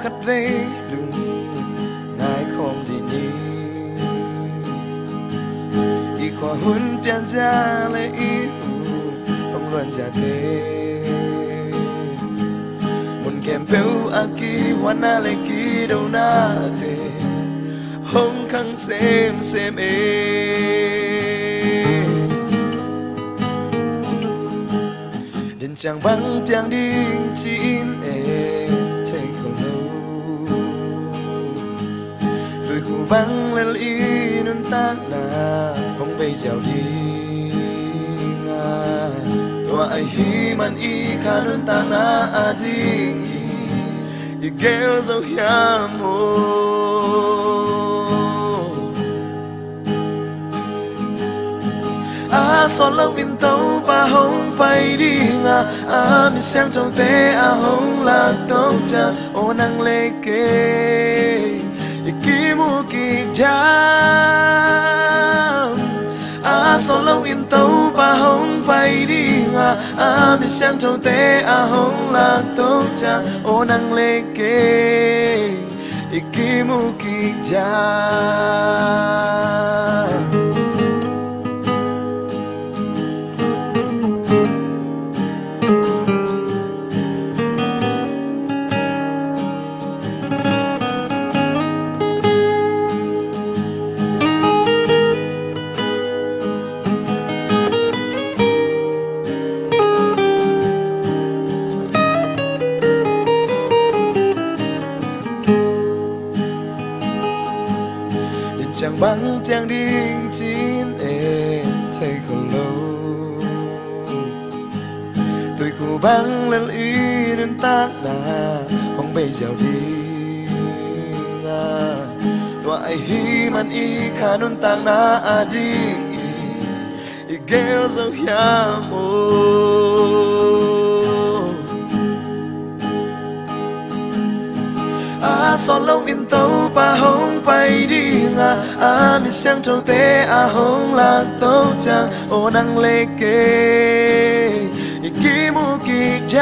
khát về lùng ngài không đi đi y khoa hun pian ra lấy y ông luận ra thế muốn kèm béo aki hoa na lấy kỳ đâu na thế không khăng xem chẳng băng piang đinh chín thấy không lâu tôi khu băng lên y nôn tác là không bay dẻo đi nga tôi ai hi man y khá nôn tác na a đi y gel dấu hiam mô son lâu in tấu ba hông bay đi ngà mi sang trong té hông lạc tông cha ô năng lê kê kí mu kỳ jam son lâu in tấu ba hông bay đi ngà mi sang trong té hông lạc tông cha ô năng lê kê kí mu kỳ jam chẳng băng piang đinh chín thấy không lâu tôi khu băng lên y đến tác là không bây giờ đi nga tôi hi man y khá nôn tăng na a đi y gel dấu hiam ô son lâu in tấu ba hông bay đi ngà mi sang trâu té hông lạc tấu chàng ô năng lê kê kí mu kỳ jam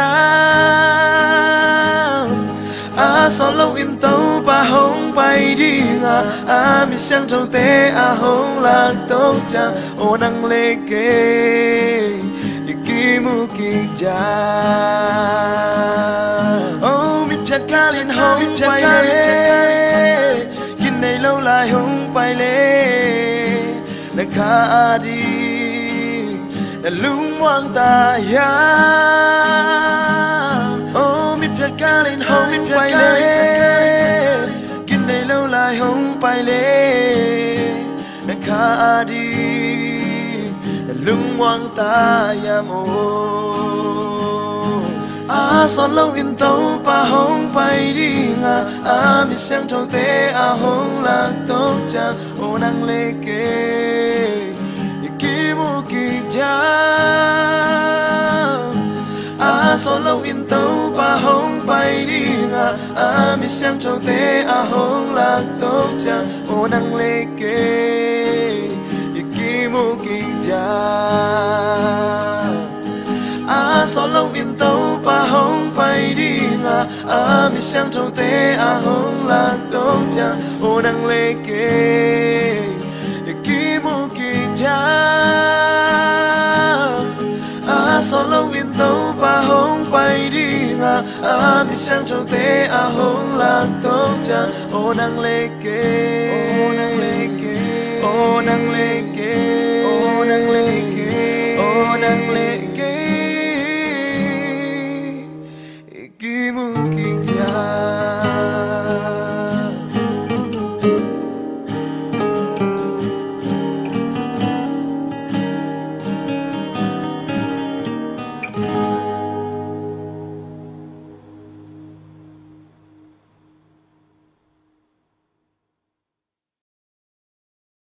son lâu in tấu ba hông bay đi ngà mi sang trâu té hông lạc tấu chàng ô năng lê kê kí mu kỳ jam chặt cá liền hông bay lê kinh này lâu lại hông bay lê đã khá đi đã lung hoang ta ya mít chặt cá liền hông bay lê kinh này lâu lại hông bay lê đã khá đi đã lung hoang ta ya mô son lâu in tấu ba hông bay đi ngà mi sang trâu té hông lạc tấu chàng ô năng lê kê kí mu kỳ jam son lâu in tấu ba hông bay đi ngà mi sang trâu té hông lạc tấu chàng ô năng lê kê kí mu kỳ jam son lâu in tấu ba hông bay đi ngà mi sang trâu té hông lạc tấu chàng ô năng lê kê kí mu kỳ jam son lâu in tấu ba hông bay đi ngà mi sang trâu té hông lạc tấu chàng ô năng lê kê ô năng lê kê ô năng lê kê ô năng lê